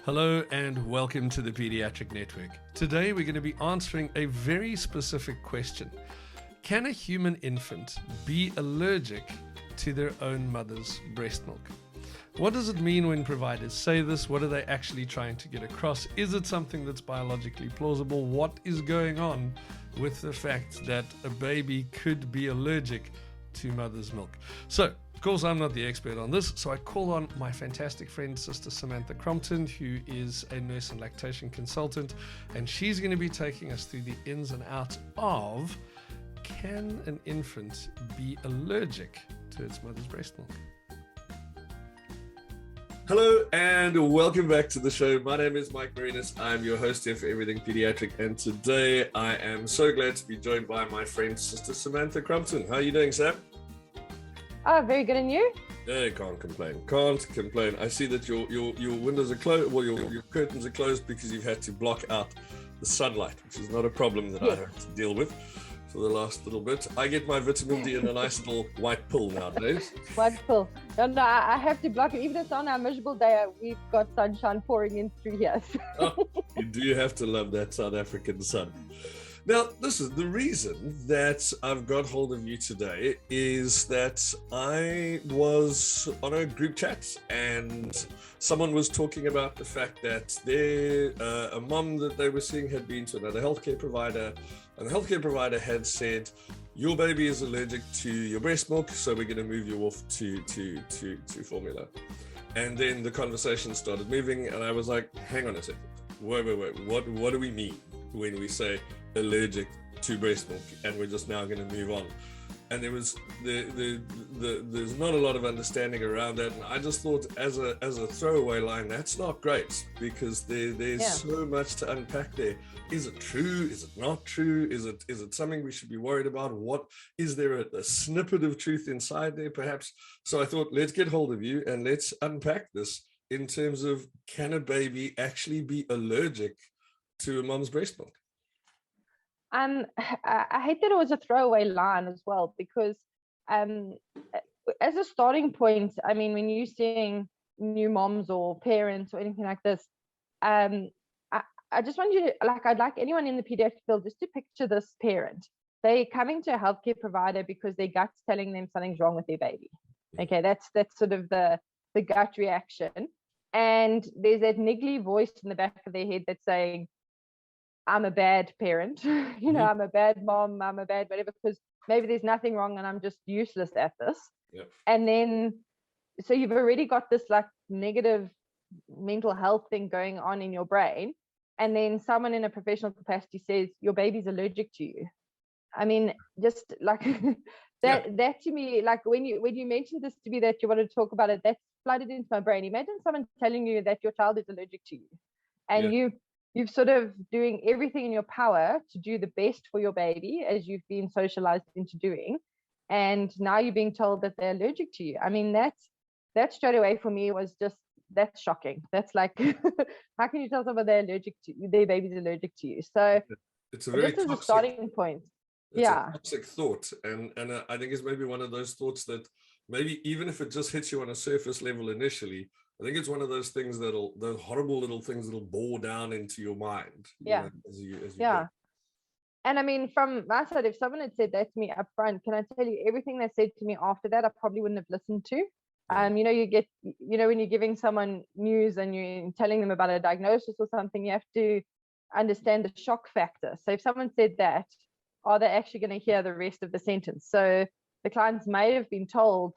Hello and welcome to the Pediatric Network. Today we're going to be answering a very specific question. Can a human infant be allergic to their own mother's breast milk? What does it mean when providers say this? What are they actually trying to get across? Is it something that's biologically plausible? What is going on with the fact that a baby could be allergic to mother's milk? So, of course, I'm not the expert on this, so I call on my fantastic friend, Sister Samantha Crompton, who is a nurse and lactation consultant, and she's going to be taking us through the ins and outs of, can an infant be allergic to its mother's breast milk? Hello and welcome back to the show. My name is Mike Marinas. I'm your host here for Everything Pediatric, and today I am so glad to be joined by my friend, Sister Samantha Crompton. How are you doing, Sam? Oh, very good. And you? Yeah, can't complain. Can't complain. I see that your windows are closed, well, your curtains are closed because you've had to block out the sunlight, which is not a problem that I have to deal with for the last little bit. I get my vitamin D in a nice little white pill nowadays. White pill. No, I have to block it. Even if it's on our miserable day, we've got sunshine pouring in through here. Oh, you do have to love that South African sun. Now, this is the reason that I've got hold of you today is that I was on a group chat and someone was talking about the fact that a mom that they were seeing had been to another healthcare provider, and the healthcare provider had said, your baby is allergic to your breast milk, so we're going to move you off to formula. And then the conversation started moving, and I was like, hang on a second. Wait. What do we mean when we say allergic to breast milk, and we're just now going to move on? And there was there's not a lot of understanding around that, and I just thought as a throwaway line, that's not great, because there's so much to unpack there. Is it true? Is it not true? Is it something we should be worried about? What is there a snippet of truth inside there, perhaps? So I thought, let's get hold of you and let's unpack this in terms of, can a baby actually be allergic to a mom's breast milk? I hate that it was a throwaway line as well, because as a starting point, I mean, when you're seeing new moms or parents or anything like this, I just want you to, I'd like anyone in the pediatric field just to picture this parent. They're coming to a healthcare provider because their gut's telling them something's wrong with their baby. Okay, that's sort of the gut reaction. And there's that niggly voice in the back of their head that's saying, I'm a bad parent, I'm a bad mom, I'm a bad whatever, because maybe there's nothing wrong and I'm just useless at this. Yep. And then, so you've already got this negative mental health thing going on in your brain. And then someone in a professional capacity says, your baby's allergic to you. I mean, just that to me, when you mentioned this to me, that you wanted to talk about it, that's flooded into my brain. Imagine someone telling you that your child is allergic to you, and you've sort of doing everything in your power to do the best for your baby, as you've been socialized into doing, and now you're being told that they're allergic to you. I mean, that straight away for me was just, that's shocking. That's like, how can you tell someone their baby's allergic to you? So it's a very this is a starting point. It's a toxic thought, and I think it's maybe one of those thoughts that maybe even if it just hits you on a surface level initially, I think it's one of those things those horrible little things that'll bore down into your mind. As you go. And I mean, from my side, if someone had said that to me up front, can I tell you, everything they said to me after that, I probably wouldn't have listened to. You get, when you're giving someone news and you're telling them about a diagnosis or something, you have to understand the shock factor. So if someone said that, are they actually going to hear the rest of the sentence? So the clients may have been told,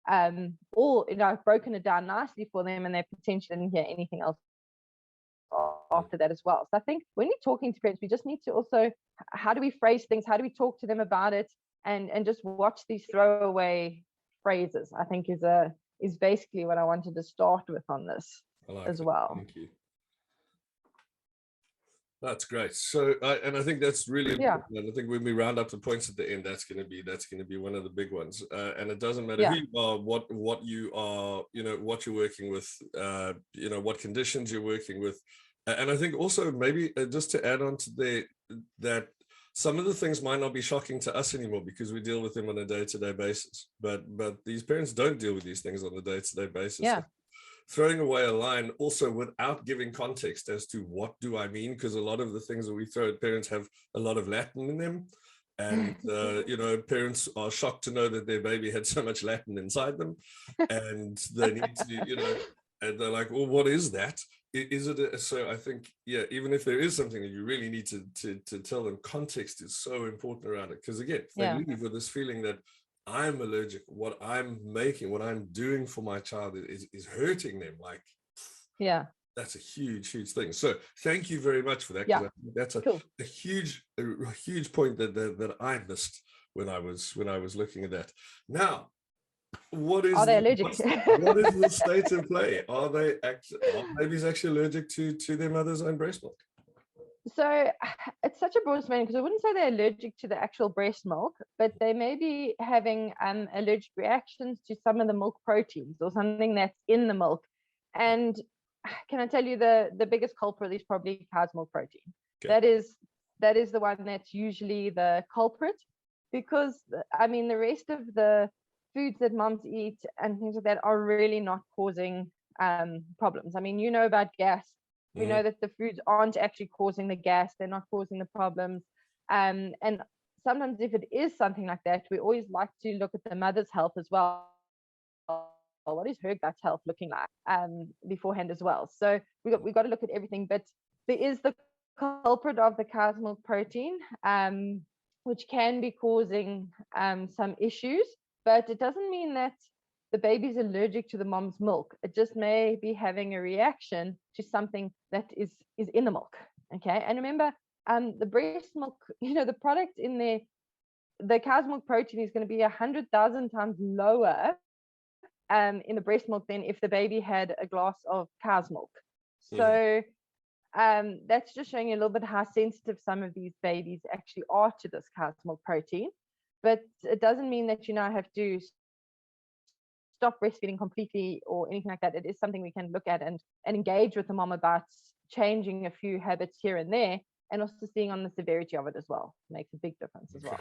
or I've broken it down nicely for them, and they potentially didn't hear anything else after that as well. So I think when we're talking to parents, we just need to also, how do we phrase things? How do we talk to them about it? And just watch these throwaway phrases, I think is basically what I wanted to start with on this as well. Thank you. That's great. So, I think that's really important. And I think when we round up the points at the end, that's going to be one of the big ones. And it doesn't matter who you are, what you are, what you're working with, what conditions you're working with. And I think also maybe just to add on to that some of the things might not be shocking to us anymore because we deal with them on a day-to-day basis. But these parents don't deal with these things on a day-to-day basis. throwing away a line also without giving context as to what do I mean, because a lot of the things that we throw at parents have a lot of Latin in them. And, parents are shocked to know that their baby had so much Latin inside them. And they need to, and they're like, well, what is that? Is it so I think, yeah, even if there is something that you really need to tell them, context is so important around it. Because again, if they leave with this feeling that I'm allergic, what I'm making, what I'm doing for my child is hurting them, like, that's a huge thing. So thank you very much for that, because I think that's a huge point that I missed when I was looking at that. Now, what is they allergic? What is the state of play? Are babies actually allergic to their mother's own breast milk? So it's such a broad spectrum, because I wouldn't say they're allergic to the actual breast milk, but they may be having allergic reactions to some of the milk proteins or something that's in the milk. And can I tell you, the biggest culprit is probably cow's milk protein. Okay. That is the one that's usually the culprit, because I mean the rest of the foods that moms eat and things like that are really not causing problems. I mean, about gas. We know that the foods aren't actually causing the gas, they're not causing the problems. And sometimes if it is something like that, we always like to look at the mother's health as well. What is her gut health looking like beforehand as well? So we got to look at everything. But there is the culprit of the cow's milk protein, which can be causing some issues, but it doesn't mean that the baby's allergic to the mom's milk. It just may be having a reaction to something that is in the milk. Okay. And remember, the breast milk, the product in there, the cow's milk protein is going to be 100,000 times lower in the breast milk than if the baby had a glass of cow's milk. So that's just showing you a little bit how sensitive some of these babies actually are to this cow's milk protein. But it doesn't mean that you now have to stop breastfeeding completely or anything like that. It is something we can look at and engage with the mom about changing a few habits here and there, and also seeing on the severity of it as well. Makes a big difference as well.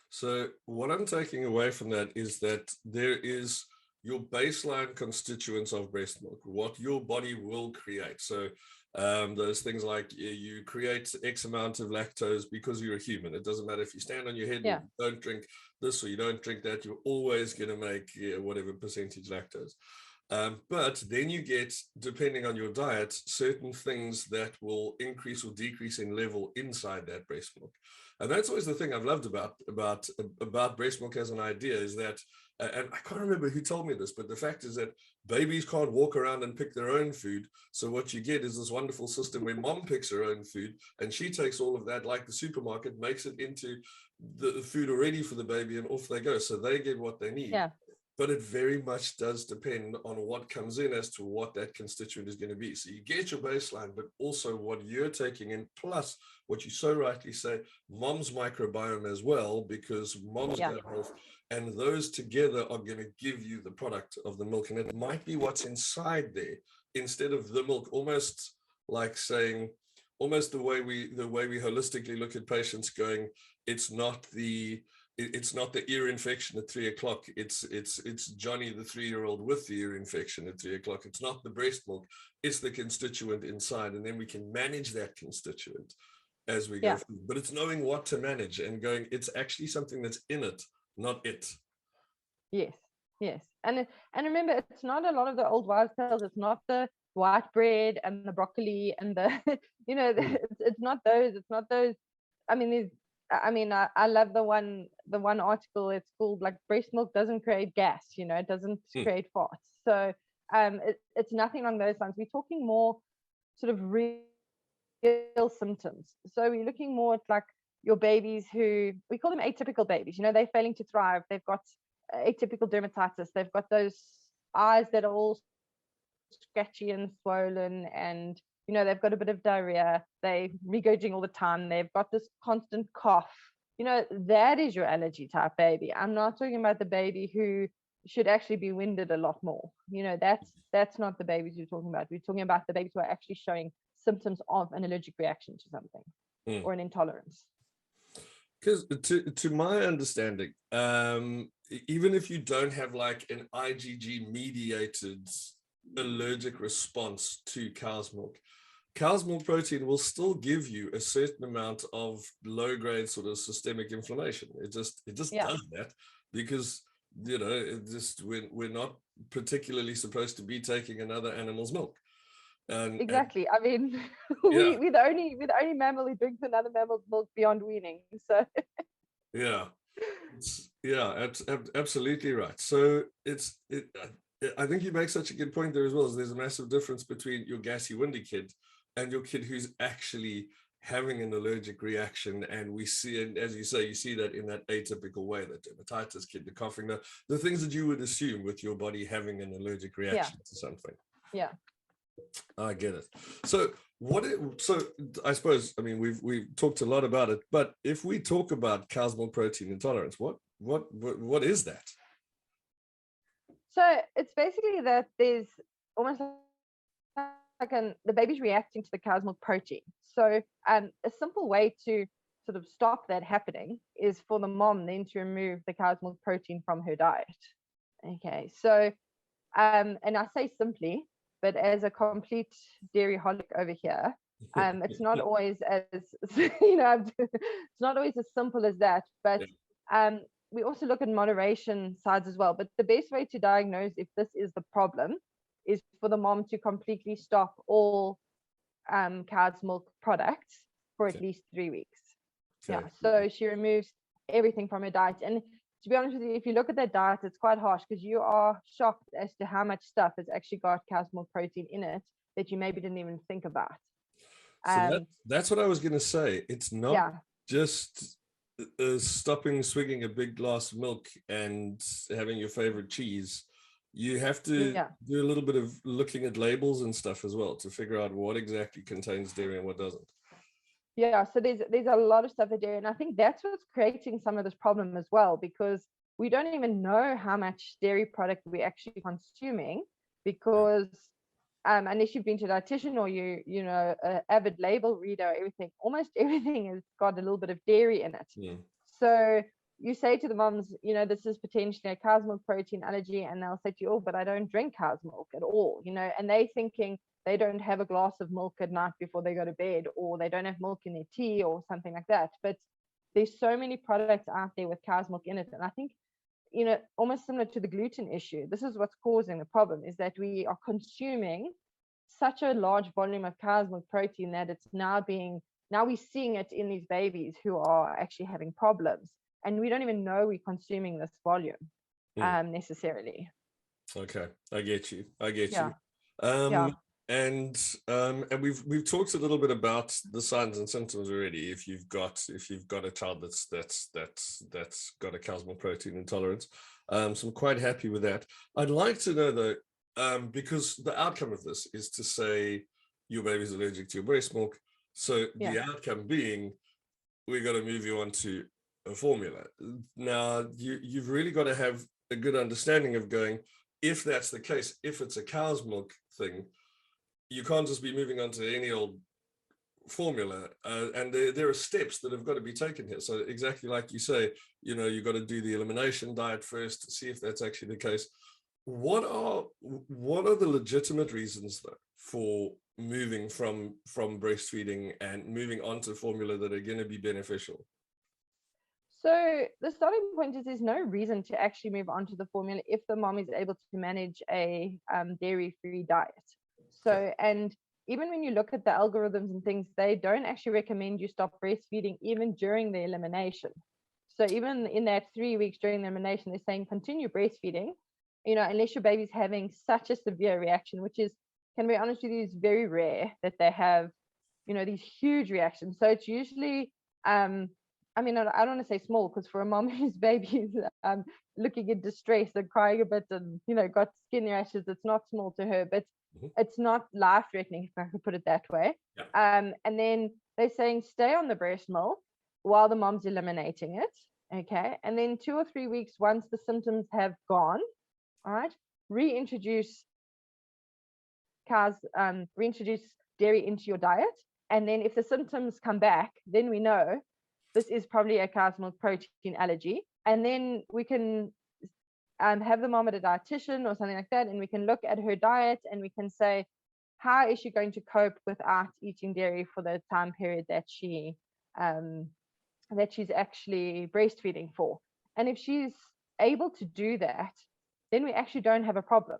So what I'm taking away from that is that there is your baseline constituents of breast milk, what your body will create. So those things like you create X amount of lactose because you're a human. It doesn't matter if you stand on your head, and you don't drink this or you don't drink that, you're always going to make whatever percentage lactose. But then you get, depending on your diet, certain things that will increase or decrease in level inside that breast milk. And that's always the thing I've loved about breast milk as an idea, is that, and I can't remember who told me this, but the fact is that babies can't walk around and pick their own food. So what you get is this wonderful system where mom picks her own food, and she takes all of that, like the supermarket, makes it into the food already for the baby, and off they go. So they get what they need. Yeah. But it very much does depend on what comes in as to what that constituent is going to be. So you get your baseline, but also what you're taking in, plus what you so rightly say, mom's microbiome as well, because mom's gut health, and those together are going to give you the product of the milk. And it might be what's inside there instead of the milk, almost like saying, almost the way we holistically look at patients, going, it's not the ear infection at 3 o'clock. It's Johnny, the 3-year-old with the ear infection at 3 o'clock. It's not the breast milk, it's the constituent inside. And then we can manage that constituent as we go through. But it's knowing what to manage and going, it's actually something that's in it, not it. Yes. And remember, it's not a lot of the old wives' tales. It's not the white bread and the broccoli and the, it's not those. I love the one article. It's called like breast milk doesn't create gas, it doesn't create farts. So it's nothing along those lines. We're talking more sort of real symptoms. So we're looking more at like your babies who, we call them atypical babies. They're failing to thrive. They've got atypical dermatitis. They've got those eyes that are all scratchy and swollen, and they've got a bit of diarrhea, they're regurgitating all the time, they've got this constant cough. That is your allergy type baby. I'm not talking about the baby who should actually be winded a lot more. That's not the babies we're talking about. We're talking about the babies who are actually showing symptoms of an allergic reaction to something or an intolerance. Because to my understanding, even if you don't have like an IgG mediated allergic response to cow's milk. Cow's milk protein will still give you a certain amount of low grade sort of systemic inflammation. It just Yeah, does that because we're not particularly supposed to be taking another animal's milk. And exactly. I mean, yeah, we're the only mammal who drinks another mammal's milk beyond weaning. So yeah, absolutely right. So I think you make such a good point there as well. As there's a massive difference between your gassy, windy kid and your kid who's actually having an allergic reaction. And we see, and as you say, you see that in that atypical way, that dermatitis kid, the coughing, the things that you would assume with your body having an allergic yeah, reaction to something. yeah. I get it. So so I suppose, I mean, we've talked a lot about it, but if we talk about cow's milk protein intolerance, what is that? So it's basically that there's almost like the baby's reacting to the cow's milk protein. So a simple way to sort of stop that happening is for the mom then to remove the cow's milk protein from her diet. Okay, so and I say simply, but as a complete dairy holic over here, it's not always as it's not always as simple as that. But um, we also look at moderation sides as well. But the best way to diagnose if this is the problem is for the mom to completely stop all cow's milk products for at least 3 weeks. Yeah, so she removes everything from her diet. And to be honest with you, if you look at that diet, it's quite harsh because you are shocked as to how much stuff has actually got cow's milk protein in it that you maybe didn't even think about. So that's what I was going to say. It's not Yeah, just stopping swigging a big glass of milk and having your favorite cheese. You have to yeah, do a little bit of looking at labels and stuff as well to figure out what exactly contains dairy and what doesn't. yeah. So there's a lot of stuff that do, and I think that's what's creating some of this problem as well, because we don't even know how much dairy product we're actually consuming, because unless you've been to a dietitian or you know an avid label reader, everything, almost everything has got a little bit of dairy in it. Yeah. So you say to the moms, this is potentially a cow's milk protein allergy, and they'll say to you, oh, but I don't drink cow's milk at all, and they thinking they don't have a glass of milk at night before they go to bed, or they don't have milk in their tea or something like that. But there's so many products out there with cow's milk in it, and I think almost similar to the gluten issue, this is what's causing the problem, is that we are consuming such a large volume of cow's milk protein that it's now we're seeing it in these babies who are actually having problems, and we don't even know we're consuming this volume necessarily. Okay, I get you. Yeah, Um, yeah, and we've talked a little bit about the signs and symptoms already. If you've got a child that's got a cow's milk protein intolerance, so I'm quite happy with that. I'd like to know though, because the outcome of this is to say your baby's allergic to your breast milk. So yeah. the outcome being, we're going to move you on to a formula. Now you've really got to have a good understanding of going, if that's the case, if it's a cow's milk thing, you can't just be moving on to any old formula. And there are steps that have got to be taken here. So exactly like you say, you've got to do the elimination diet first to see if that's actually the case. What are the legitimate reasons though for moving from breastfeeding and moving on to formula that are going to be beneficial? So the starting point is there's no reason to actually move on to the formula if the mom is able to manage a dairy-free diet. So, and even when you look at the algorithms and things, they don't actually recommend you stop breastfeeding even during the elimination. So even in that 3 weeks during the elimination, they're saying continue breastfeeding, unless your baby's having such a severe reaction, which can be honest with you, is very rare that they have, these huge reactions. So it's usually I mean, I don't want to say small, because for a mom whose baby is looking in distress and crying a bit and, got skin rashes, it's not small to her, but it's not life-threatening, if I could put it that way. Yeah. And then they're saying stay on the breast milk while the mom's eliminating it, okay? And then 2 or 3 weeks, once the symptoms have gone, all right, reintroduce dairy into your diet. And then if the symptoms come back, then we know this is probably a cow's milk protein allergy, and then we can have the mom at a dietitian or something like that, and we can look at her diet and we can say, how is she going to cope without eating dairy for the time period that she's actually breastfeeding for? And if she's able to do that, then we actually don't have a problem.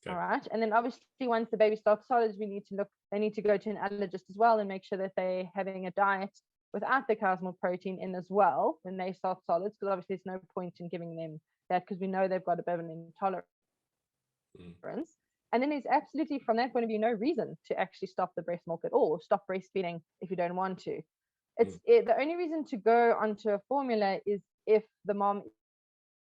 Okay. All right. And then obviously once the baby starts solids, they need to go to an allergist as well and make sure that they're having a diet without the cow's milk protein in as well when they start solids, because obviously there's no point in giving them that because we know they've got a bit of an intolerance. And then there's absolutely, from that point of view, no reason to actually stop the breast milk at all, or stop breastfeeding if you don't want to. The only reason to go onto a formula is if the mom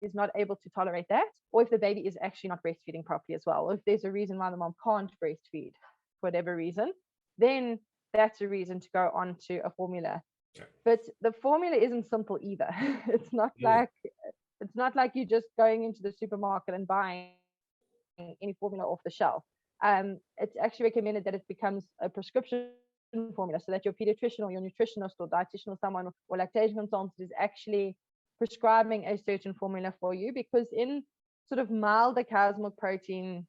is not able to tolerate that, or if the baby is actually not breastfeeding properly as well, or if there's a reason why the mom can't breastfeed for whatever reason, then that's a reason to go on to a formula. Okay. But the formula isn't simple either. It's not like you're just going into the supermarket and buying any formula off the shelf. It's actually recommended that it becomes a prescription formula, so that your pediatrician or your nutritionist or dietitian or someone or lactation consultant is actually prescribing a certain formula for you, because in sort of milder cow's milk protein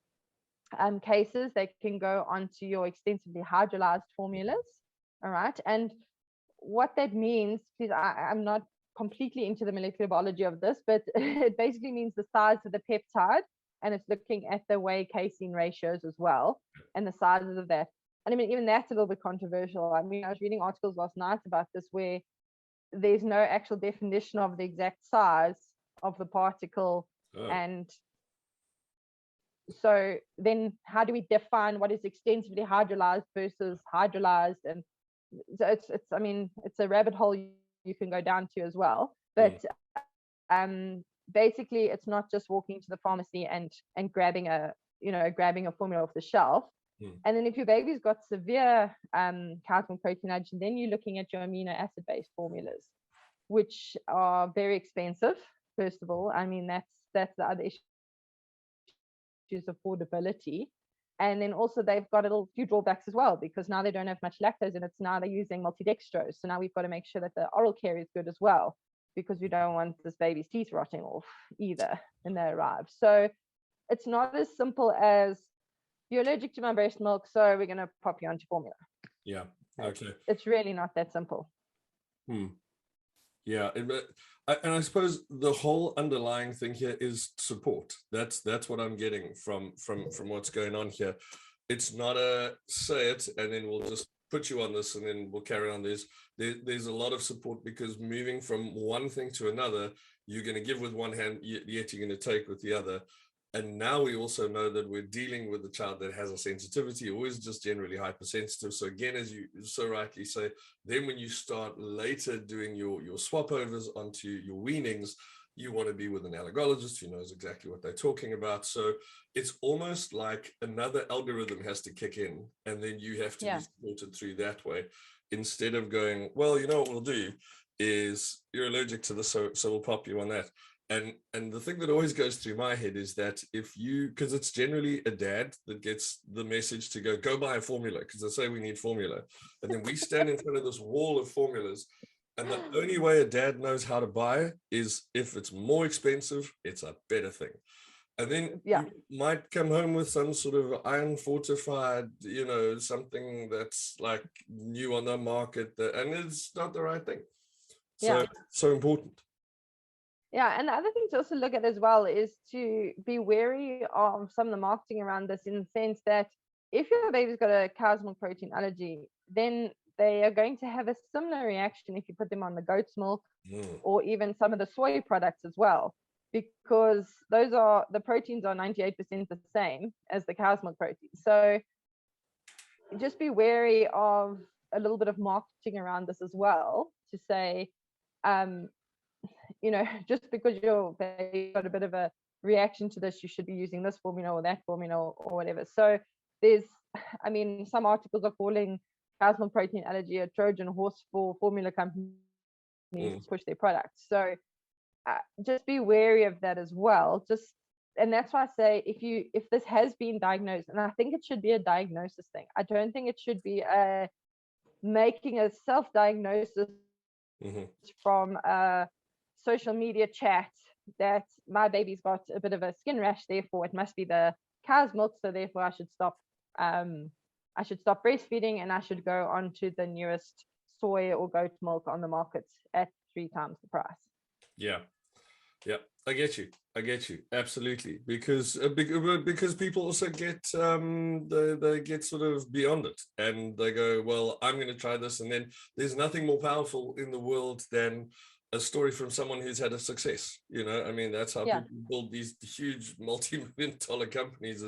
cases, they can go onto your extensively hydrolyzed formulas. All right. And what that means, because I'm not completely into the molecular biology of this, but it basically means the size of the peptide, and it's looking at the whey casein ratios as well, and the sizes of that. And I mean, even that's a little bit controversial. I mean, I was reading articles last night about this where there's no actual definition of the exact size of the particle. And so then how do we define what is extensively hydrolyzed versus hydrolyzed? And so it's a rabbit hole you can go down to as well. But basically it's not just walking to the pharmacy and grabbing a formula off the shelf. And then if your baby's got severe cow's milk protein allergy, then you're looking at your amino acid based formulas, which are very expensive. First of all, I mean, that's the other issue, is affordability. And then also they've got a few drawbacks as well, because now they don't have much lactose in it. So now they're using multidextrose. So now we've got to make sure that the oral care is good as well, because we don't want this baby's teeth rotting off either when they arrive. So it's not as simple as, you're allergic to my breast milk, so we're going to pop you onto formula. Yeah. Okay. It's really not that simple. Yeah. And I suppose the whole underlying thing here is support. That's what I'm getting from what's going on here. It's not a say it and then we'll just put you on this and then we'll carry on. There's a lot of support, because moving from one thing to another, you're going to give with one hand, yet you're going to take with the other. And now we also know that we're dealing with a child that has a sensitivity, or is just generally hypersensitive. So again, as you so rightly say, then when you start later doing your swap overs onto your weanings, you want to be with an allergologist who knows exactly what they're talking about. So it's almost like another algorithm has to kick in, and then you have to be supported through that way, instead of going, well, you know what we'll do is, you're allergic to this, so we'll pop you on that. And the thing that always goes through my head is that because it's generally a dad that gets the message to go buy a formula, because they say we need formula. And then we stand in front of this wall of formulas. And the only way a dad knows how to buy is if it's more expensive, it's a better thing. And then you might come home with some sort of iron fortified, something that's like new on the market, and it's not the right thing. So important. Yeah, and the other thing to also look at as well is to be wary of some of the marketing around this, in the sense that if your baby's got a cow's milk protein allergy, then they are going to have a similar reaction if you put them on the goat's milk or even some of the soy products as well, because the proteins are 98% the same as the cow's milk protein. So just be wary of a little bit of marketing around this as well, to say, just because you've got a bit of a reaction to this, you should be using this formula or that formula or whatever. So some articles are calling cow's milk protein allergy a Trojan horse for formula companies to push their products. So just be wary of that as well. And that's why I say, if this has been diagnosed, and I think it should be a diagnosis thing. I don't think it should be making a self-diagnosis from a social media chat that my baby's got a bit of a skin rash, therefore it must be the cow's milk, so therefore I should stop breastfeeding, and I should go on to the newest soy or goat milk on the market at 3 times the price. Yeah. Yeah, I get you. I get you. Absolutely. Because people also get they get sort of beyond it, and they go, well, I'm going to try this, and then there's nothing more powerful in the world than a story from someone who's had a success. I mean, that's how Yeah. people build these huge multi-million dollar companies,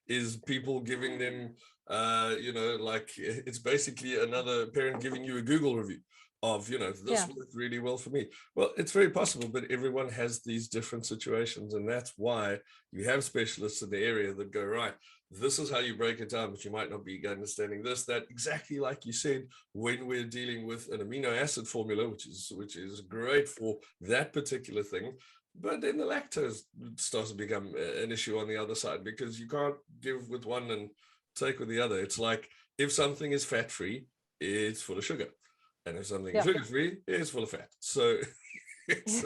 is people giving them like it's basically another parent giving you a Google review of, this worked really well for me. Well, it's very possible, but everyone has these different situations, and that's why you have specialists in the area that go, right, this is how you break it down, but you might not be understanding this, that, exactly like you said, when we're dealing with an amino acid formula, which is great for that particular thing. But then the lactose starts to become an issue on the other side, because you can't give with one and take with the other. It's like, if something is fat-free, it's full of sugar. And if something is sugar-free, it's full of fat. So it's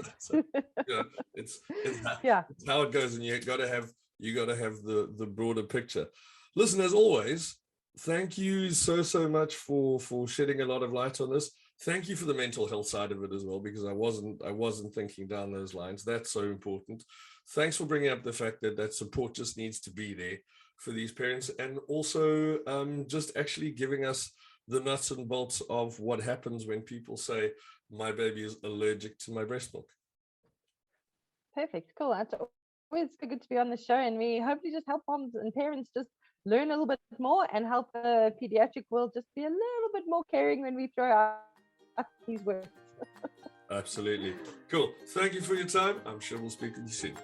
how it goes, and you got to have the broader picture. Listen, as always, thank you so much for shedding a lot of light on this. Thank you for the mental health side of it as well, because I wasn't thinking down those lines. That's so important. Thanks for bringing up the fact that support just needs to be there for these parents, and also just actually giving us the nuts and bolts of what happens when people say, my baby is allergic to my breast milk. Perfect. Cool. That's always good to be on the show, and we hopefully just help moms and parents just learn a little bit more and help the pediatric world just be a little bit more caring when we throw out these words. Absolutely. Cool. Thank you for your time. I'm sure we'll speak with you soon.